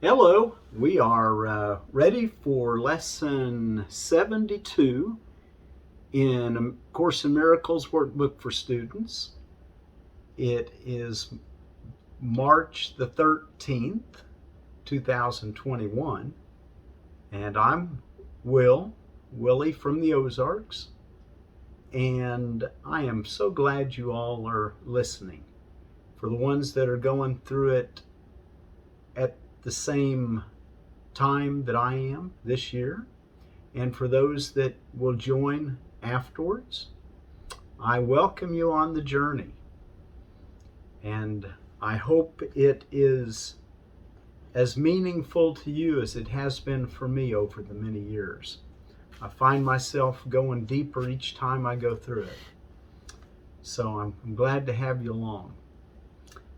Hello, we are ready for lesson 72 in Course in Miracles Workbook for Students. It is March the 13th, 2021, and I'm Willie from the Ozarks, and I am so glad you all are listening. For the ones that are going through it at the same time that I am this year, and for those that will join afterwards, I welcome you on the journey, and I hope it is as meaningful to you as it has been for me over the many years. I find myself going deeper each time I go through it, so I'm glad to have you along.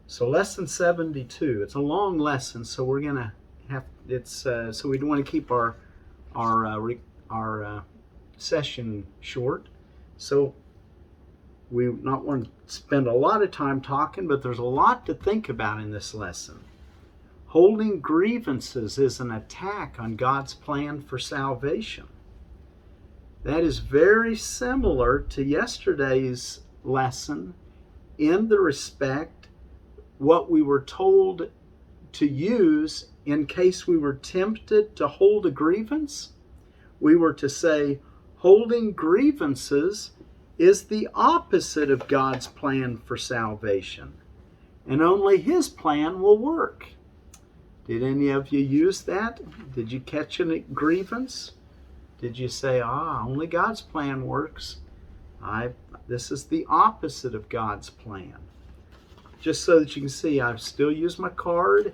So lesson 72, it's a long lesson, so we're going to have, so we don't want to keep our session short. So we not want to spend a lot of time talking, but there's a lot to think about in this lesson. Holding grievances is an attack on God's plan for salvation. That is very similar to yesterday's lesson in the respect what we were told to use in case we were tempted to hold a grievance. We were to say, holding grievances is the opposite of God's plan for salvation, and only His plan will work. Did any of you use that? Did you catch a grievance? Did you say, only God's plan works? This is the opposite of God's plan. Just so that you can see, I've still used my card.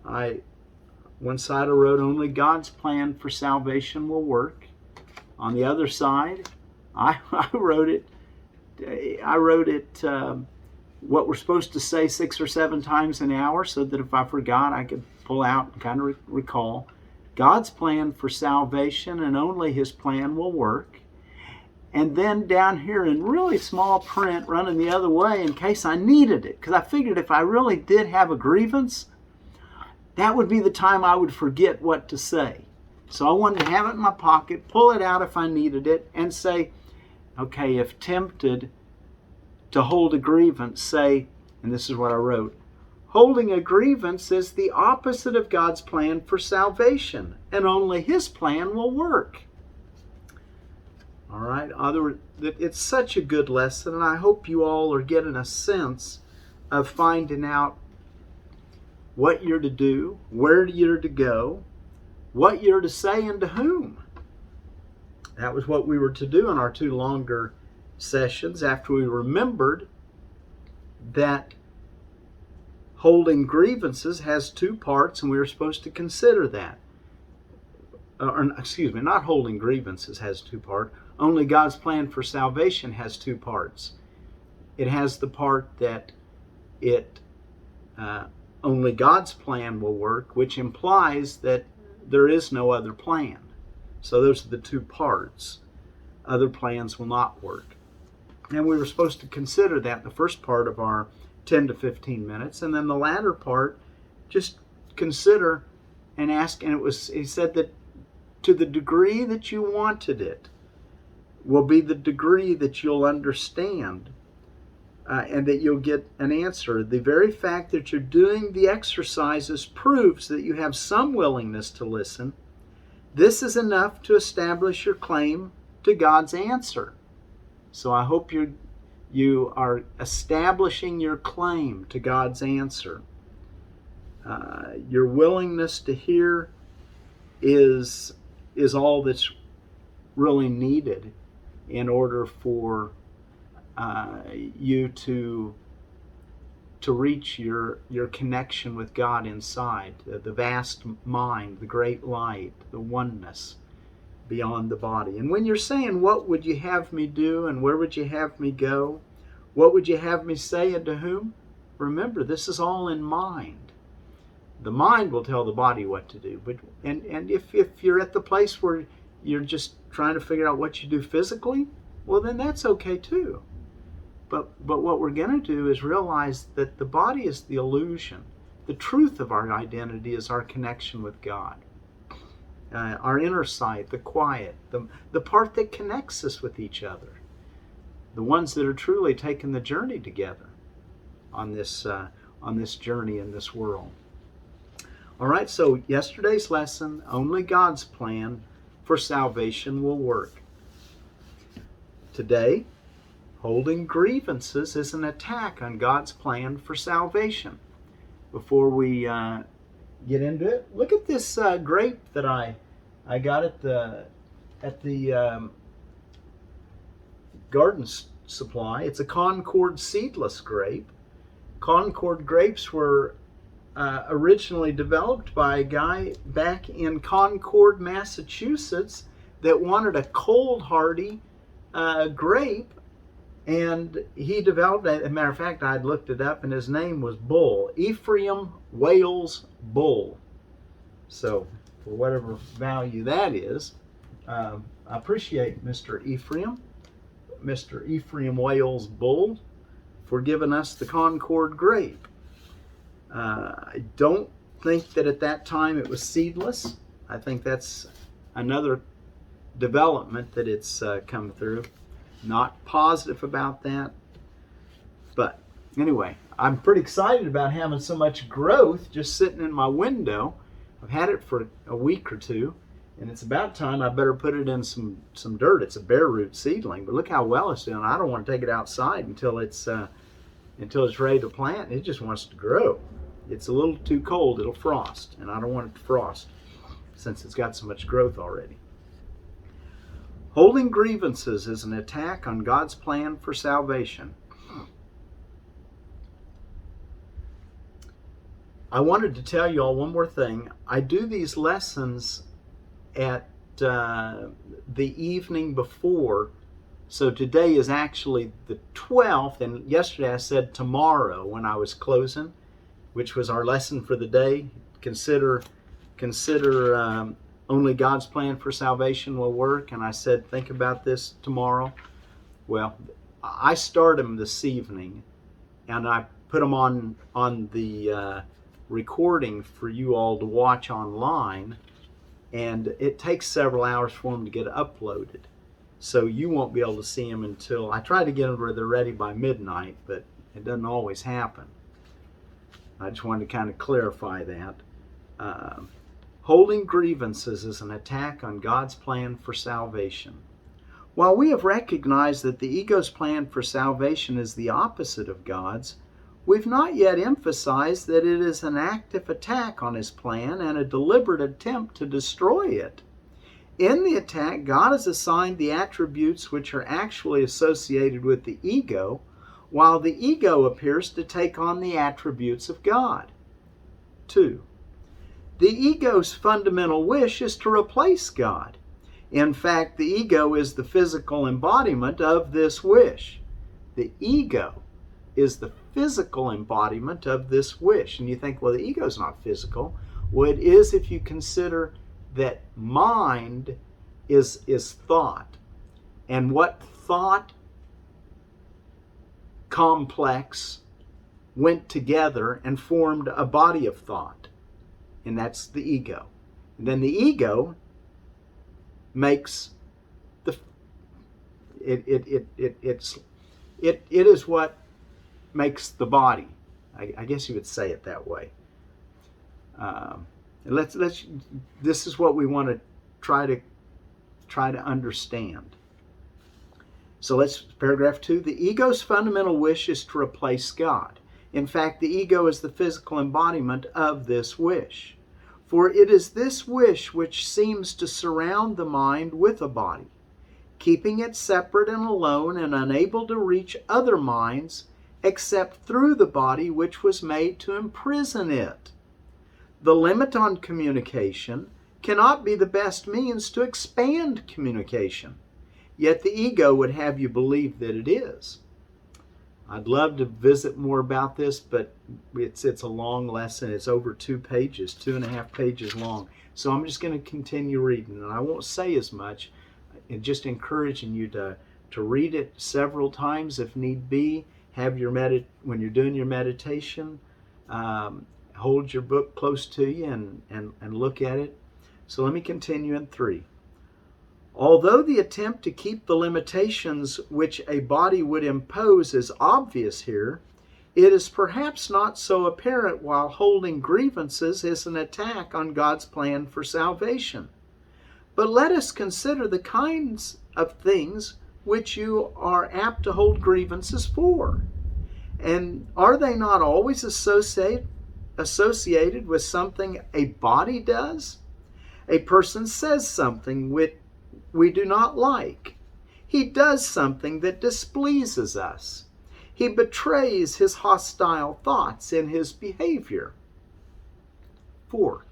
One side I wrote, only God's plan for salvation will work. On the other side, I wrote it, what we're supposed to say 6 or 7 times an hour, so that if I forgot, I could pull out and kind of recall. God's plan for salvation, and only His plan will work. And then down here in really small print, running the other way in case I needed it. Because I figured if I really did have a grievance, that would be the time I would forget what to say. So I wanted to have it in my pocket, pull it out if I needed it, and say, okay, if tempted to hold a grievance, say, and this is what I wrote, holding a grievance is the opposite of God's plan for salvation, and only His plan will work. All right, it's such a good lesson, and I hope you all are getting a sense of finding out what you're to do, where you're to go, what you're to say, and to whom. That was what we were to do in our 2 longer sessions after we remembered that holding grievances has 2 parts, and we were supposed to consider that. Not holding grievances has 2 parts. Only God's plan for salvation has 2 parts. It has the part that only God's plan will work, which implies that there is no other plan. So those are the 2 parts. Other plans will not work. And we were supposed to consider that in the first part of our 10 to 15 minutes. And then the latter part, just consider and ask. And he said that to the degree that you wanted it will be the degree that you'll understand and that you'll get an answer. The very fact that you're doing the exercises proves that you have some willingness to listen. This is enough to establish your claim to God's answer. So I hope you are establishing your claim to God's answer. Your willingness to hear is all that's really needed in order for you to reach your connection with God inside, the vast mind, the great light, the oneness beyond the body. And when you're saying, what would you have me do and where would you have me go? What would you have me say and to whom? Remember, this is all in mind. The mind will tell the body what to do. And if you're at the place where you're just trying to figure out what you do physically, well, then that's okay too. But what we're going to do is realize that the body is the illusion. The truth of our identity is our connection with God. Our inner sight, the quiet, the part that connects us with each other. The ones that are truly taking the journey together on this journey in this world. All right, so yesterday's lesson, only God's plan for salvation will work. Today, holding grievances is an attack on God's plan for salvation. Before we get into it, look at this grape that I got at the garden supply. It's a Concord seedless grape. Concord grapes were originally developed by a guy back in Concord, Massachusetts, that wanted a cold hardy grape, and he developed it. As a matter of fact, I'd looked it up, and his name was Bull, Ephraim Wales Bull. So for whatever value that is, I appreciate Mr. Ephraim Wales Bull for giving us the Concord grape. I don't think that at that time it was seedless. I think that's another development that it's come through. Not positive about that. But anyway, I'm pretty excited about having so much growth just sitting in my window. I've had it for a week or two, and it's about time I better put it in some dirt. It's a bare root seedling, but look how well it's doing. I don't want to take it outside until it's ready to plant. It just wants to grow. It's a little too cold. It'll frost, and I don't want it to frost since it's got so much growth already. Holding grievances is an attack on God's plan for salvation. I wanted to tell you all one more thing. I do these lessons at the evening before. So today is actually the 12th, and yesterday I said tomorrow when I was closing, which was our lesson for the day. Consider only God's plan for salvation will work. And I said, think about this tomorrow. Well, I start them this evening, and I put them on the recording for you all to watch online. And it takes several hours for them to get uploaded. So you won't be able to see them until, I try to get them where they're ready by midnight, but it doesn't always happen. I just wanted to kind of clarify that. Holding grievances is an attack on God's plan for salvation. While we have recognized that the ego's plan for salvation is the opposite of God's, we've not yet emphasized that it is an active attack on his plan and a deliberate attempt to destroy it. In the attack, God has assigned the attributes which are actually associated with the ego, while the ego appears to take on the attributes of God. 2. The ego's fundamental wish is to replace God. In fact, the ego is the physical embodiment of this wish. The ego is the physical embodiment of this wish. And you think, well, the ego is not physical. Well, it is if you consider that mind is thought. And what thought complex went together and formed a body of thought. And that's the ego. And then the ego makes it is what makes the body. I guess you would say it that way. This is what we want to try to understand. So paragraph 2. The ego's fundamental wish is to replace God. In fact, the ego is the physical embodiment of this wish. For it is this wish which seems to surround the mind with a body, keeping it separate and alone and unable to reach other minds except through the body which was made to imprison it. The limit on communication cannot be the best means to expand communication, yet the ego would have you believe that it is. I'd love to visit more about this, but it's a long lesson. It's over 2 pages, 2.5 pages long. So I'm just going to continue reading, and I won't say as much, and just encouraging you to read it several times if need be. Have when you're doing your meditation, hold your book close to you and look at it. So let me continue in 3. Although the attempt to keep the limitations which a body would impose is obvious here, it is perhaps not so apparent while holding grievances is an attack on God's plan for salvation. But let us consider the kinds of things which you are apt to hold grievances for. And are they not always associated with something a body does? A person says something which we do not like. He does something that displeases us. He betrays his hostile thoughts in his behavior. 4.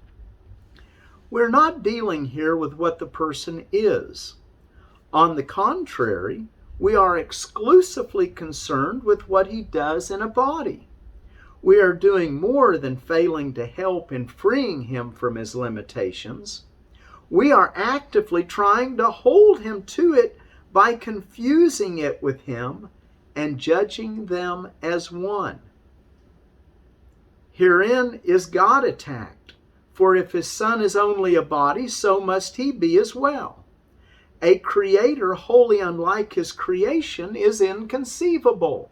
We're not dealing here with what the person is. On the contrary, we are exclusively concerned with what he does in a body. We are doing more than failing to help in freeing him from his limitations. We are actively trying to hold him to it by confusing it with him and judging them as one. Herein is God attacked, for if his Son is only a body, so must he be as well. A creator wholly unlike his creation is inconceivable.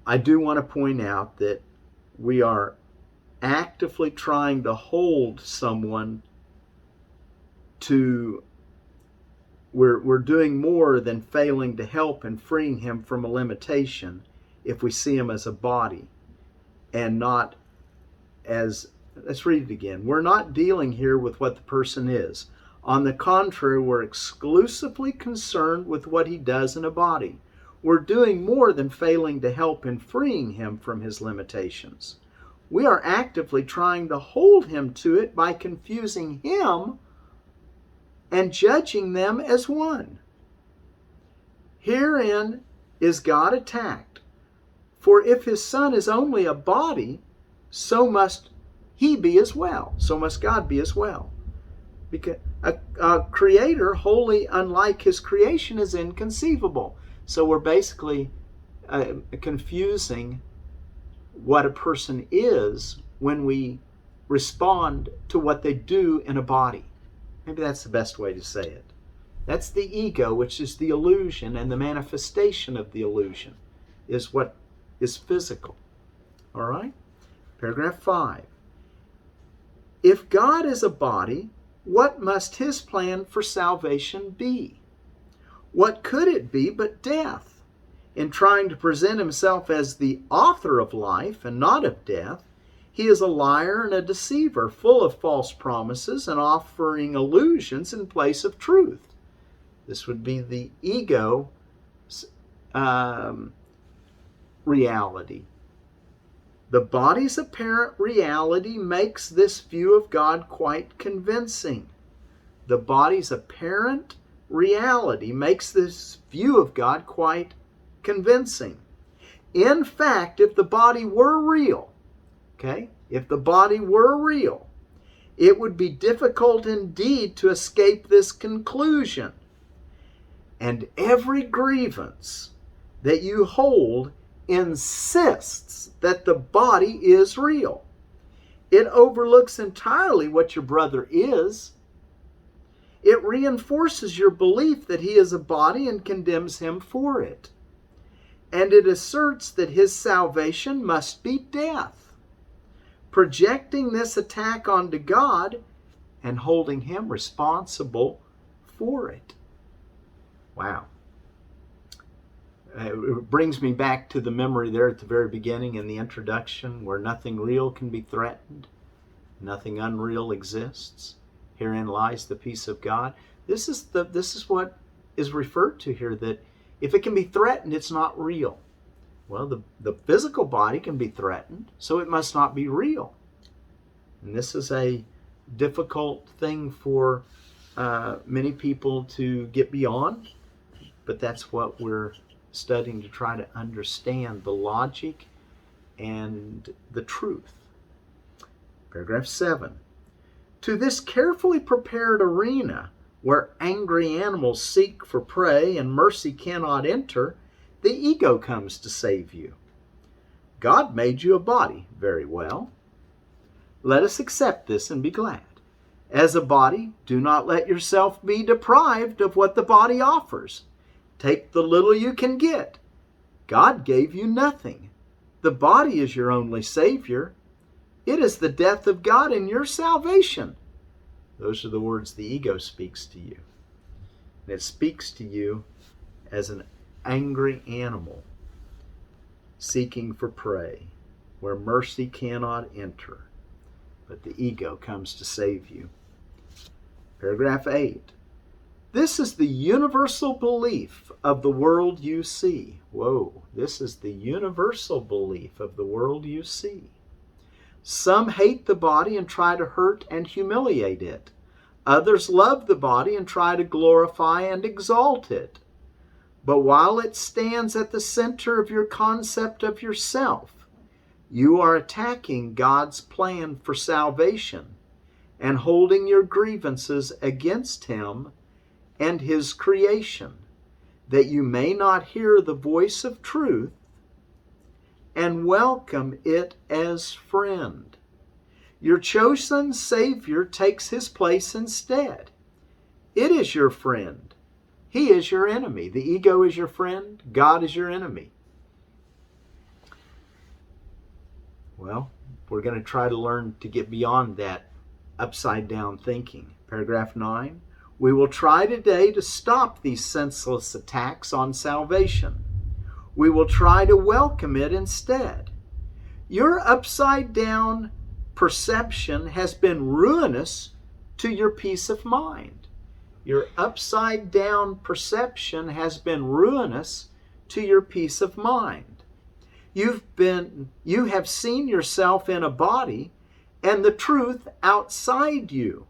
I do want to point out that we are actively trying to hold someone to, we're doing more than failing to help and freeing him from a limitation if we see him as a body and not as, let's read it again. We're not dealing here with what the person is. On the contrary, we're exclusively concerned with what he does in a body. We're doing more than failing to help in freeing him from his limitations. We are actively trying to hold him to it by confusing him and judging them as one. Herein is God attacked. For if his Son is only a body, so must he be as well. So must God be as well. Because a creator wholly unlike his creation is inconceivable. So we're basically confusing what a person is when we respond to what they do in a body. Maybe that's the best way to say it. That's the ego, which is the illusion, and the manifestation of the illusion is what is physical. All right? Paragraph 5. If God is a body, what must his plan for salvation be? What could it be but death? In trying to present himself as the author of life and not of death, he is a liar and a deceiver, full of false promises and offering illusions in place of truth. This would be the ego reality. The body's apparent reality makes this view of God quite convincing. The body's apparent reality makes this view of God quite convincing. In fact, if the body were real, if the body were real, it would be difficult indeed to escape this conclusion. And every grievance that you hold insists that the body is real. It overlooks entirely what your brother is. It reinforces your belief that he is a body and condemns him for it. And it asserts that his salvation must be death, projecting this attack onto God and holding him responsible for it. Wow. It brings me back to the memory there at the very beginning in the introduction, where nothing real can be threatened, nothing unreal exists. Herein lies the peace of God. This is what is referred to here, that if it can be threatened, it's not real. Well, the physical body can be threatened, so it must not be real. And this is a difficult thing for many people to get beyond, but that's what we're studying to try to understand, the logic and the truth. Paragraph 7. To this carefully prepared arena, where angry animals seek for prey and mercy cannot enter, the ego comes to save you. God made you a body. Very well. Let us accept this and be glad. As a body, do not let yourself be deprived of what the body offers. Take the little you can get. God gave you nothing. The body is your only Savior. It is the death of God in your salvation. Those are the words the ego speaks to you. And it speaks to you as an angry animal seeking for prey, where mercy cannot enter, but the ego comes to save you. Paragraph 8. This is the universal belief of the world you see. Whoa, this is the universal belief of the world you see. Some hate the body and try to hurt and humiliate it. Others love the body and try to glorify and exalt it. But while it stands at the center of your concept of yourself, you are attacking God's plan for salvation and holding your grievances against Him and His creation, that you may not hear the voice of truth and welcome it as friend. Your chosen Savior takes His place instead. It is your friend. He is your enemy. The ego is your friend. God is your enemy. Well, we're going to try to learn to get beyond that upside down thinking. Paragraph 9. We will try today to stop these senseless attacks on salvation. We will try to welcome it instead. Your upside down perception has been ruinous to your peace of mind. Your upside down perception has been ruinous to your peace of mind. You have seen yourself in a body and the truth outside you,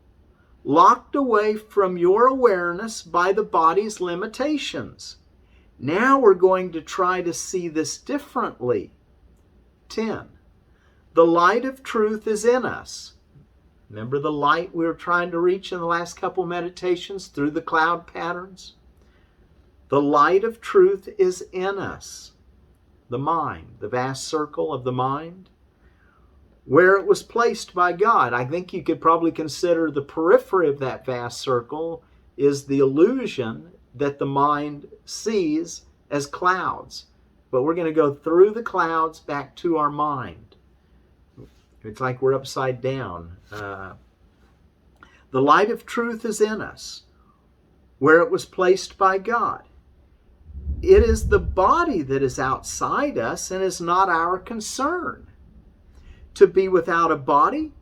locked away from your awareness by the body's limitations. Now we're going to try to see this differently. 10. The light of truth is in us. Remember the light we were trying to reach in the last couple meditations through the cloud patterns? The light of truth is in us. The mind, the vast circle of the mind, where it was placed by God. I think you could probably consider the periphery of that vast circle is the illusion that the mind sees as clouds. But we're going to go through the clouds back to our mind. It's like we're upside down. The light of truth is in us, where it was placed by God. It is the body that is outside us and is not our concern. To be without a body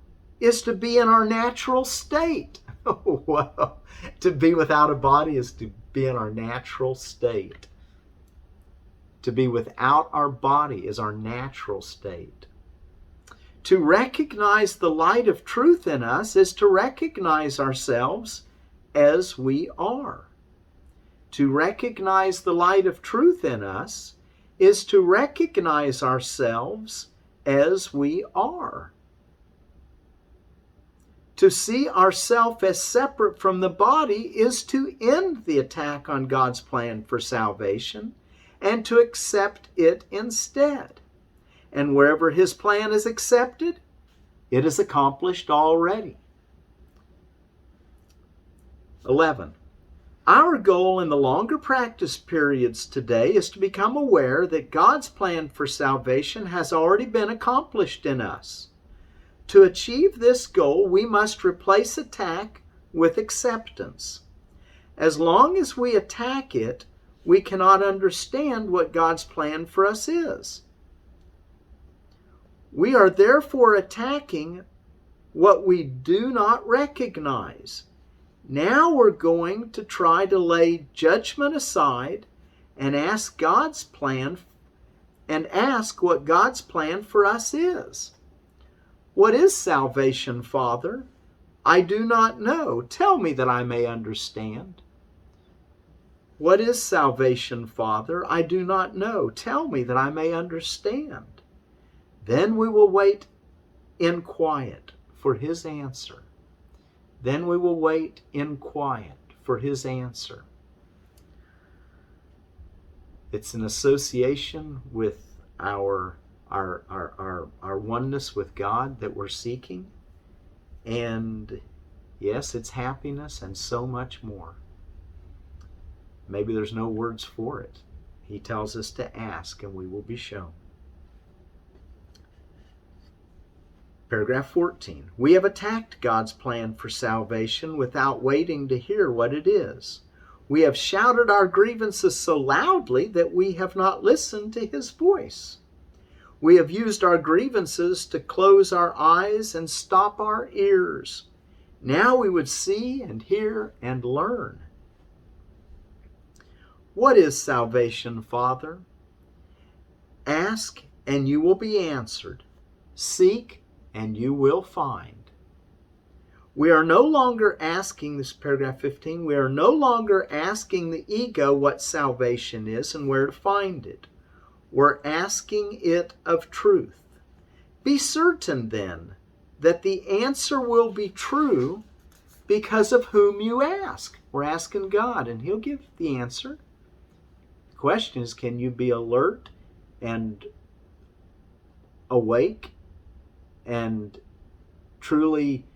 is to be in our natural state. Oh, wow. To be without a body is to be in our natural state. To be without our body is our natural state. To recognize the light of truth in us is to recognize ourselves as we are. To recognize the light of truth in us is to recognize ourselves as we are. To see ourselves as separate from the body is to end the attack on God's plan for salvation and to accept it instead. And wherever His plan is accepted, it is accomplished already. 11. Our goal in the longer practice periods today is to become aware that God's plan for salvation has already been accomplished in us. To achieve this goal, we must replace attack with acceptance. As long as we attack it, we cannot understand what God's plan for us is. We are therefore attacking what we do not recognize. Now we're going to try to lay judgment aside and ask God's plan and ask what God's plan for us is. What is salvation, Father? I do not know. Tell me that I may understand. What is salvation, Father? I do not know. Tell me that I may understand. Then we will wait in quiet for His answer. Then we will wait in quiet for His answer. It's an association with our oneness with God that we're seeking. And yes, it's happiness and so much more. Maybe there's no words for it. He tells us to ask and we will be shown. Paragraph 14. We have attacked God's plan for salvation without waiting to hear what it is. We have shouted our grievances so loudly that we have not listened to His voice. We have used our grievances to close our eyes and stop our ears. Now we would see and hear and learn. What is salvation, Father? Ask and you will be answered. Seek and you will find. We are no longer asking, this is paragraph 15, we are no longer asking the ego what salvation is and where to find it. We're asking it of truth. Be certain then that the answer will be true because of whom you ask. We're asking God and He'll give the answer. The question is, can you be alert and awake and truly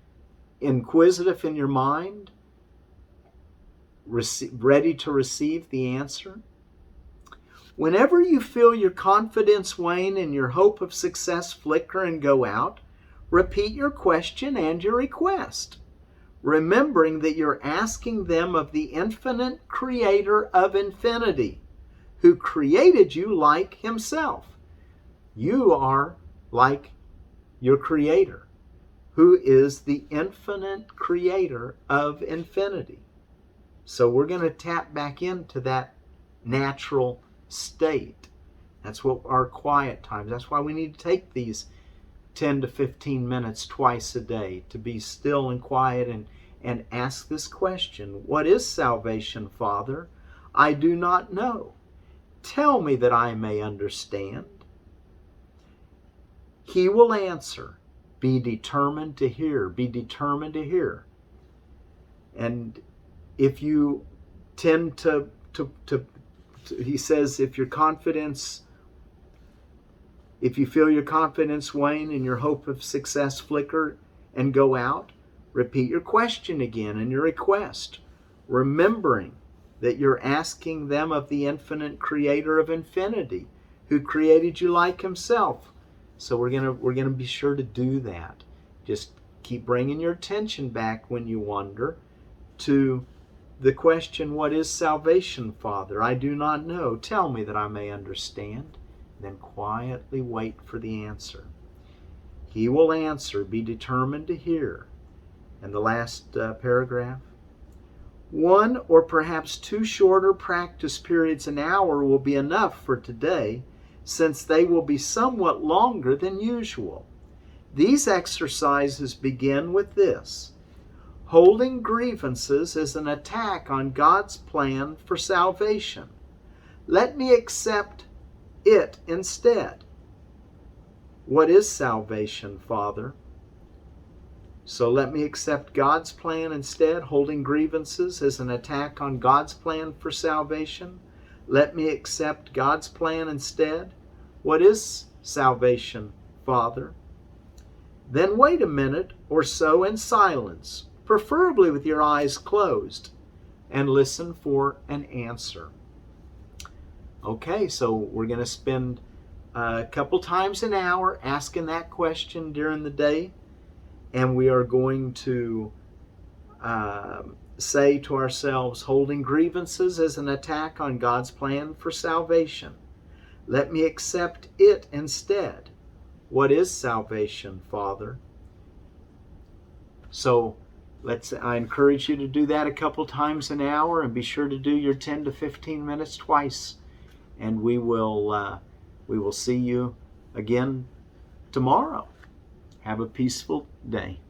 inquisitive in your mind, ready to receive the answer? Whenever you feel your confidence wane and your hope of success flicker and go out, repeat your question and your request, remembering that you're asking them of the infinite Creator of infinity, who created you like Himself. You are like your Creator, who is the infinite Creator of infinity. So we're going to tap back into that natural state. That's what our quiet times. That's why we need to take these 10 to 15 minutes twice a day to be still and quiet and ask this question. What is salvation, Father? I do not know. Tell me that I may understand. He will answer. Be determined to hear. Be determined to hear. And if you tend to he says, if you feel your confidence wane and your hope of success flicker and go out, repeat your question again and your request, remembering that you're asking them of the infinite Creator of infinity, who created you like Himself. So we're gonna be sure to do that. Just keep bringing your attention back when you wonder to the question, what is salvation, Father? I do not know. Tell me that I may understand. Then quietly wait for the answer. He will answer. Be determined to hear. And the last paragraph. 1 or perhaps 2 shorter practice periods an hour will be enough for today, since they will be somewhat longer than usual. These exercises begin with this. Holding grievances is an attack on God's plan for salvation. Let me accept it instead. What is salvation, Father? So let me accept God's plan instead. Holding grievances is an attack on God's plan for salvation. Let me accept God's plan instead. What is salvation, Father? Then wait a minute or so in silence, preferably with your eyes closed, and listen for an answer. Okay, so we're going to spend a couple times an hour asking that question during the day, and we are going to say to ourselves, holding grievances is an attack on God's plan for salvation. Let me accept it instead. What is salvation, Father? So I encourage you to do that a couple times an hour, and be sure to do your 10 to 15 minutes twice. And we will see you again tomorrow. Have a peaceful day.